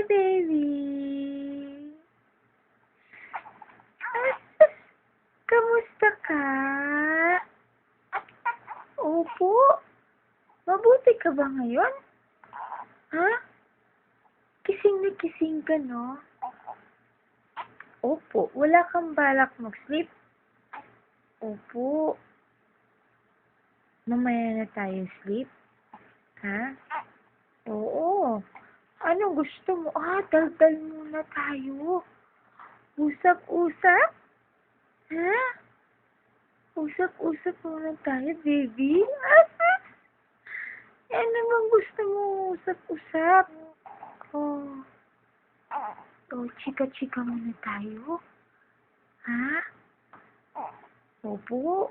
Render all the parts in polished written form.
Hi, baby. Kamusta ka? Opo. Mabuti ka ba ngayon? Ha? Kising na kising ka, no? Opo. Wala kang balak mag-sleep? Opo. Mamaya na tayo sleep? Ha? Oo. Anong gusto mo? Daldal muna tayo. Usap-usap? Ha? Usap-usap muna tayo, baby. Ano bang gusto mo usap-usap? Oh. Chika-chika muna tayo. Ha? Opo.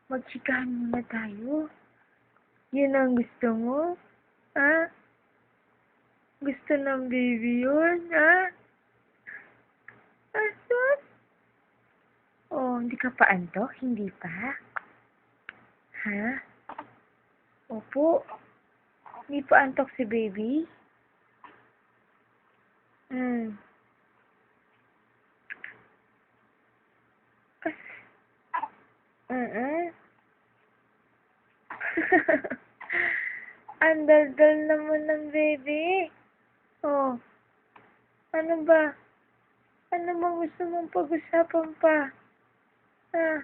Magchikahan muna tayo. Yun ang gusto mo? Ha? Gusto ng baby yun? Ha? Asan? Oh, hindi ka pa antok? Hindi pa? Ha? Opo. Hindi pa antok si baby? Ang daldal naman ng baby. Oh, ano ba? Ano bang gusto mong pag-usapan pa? Ha?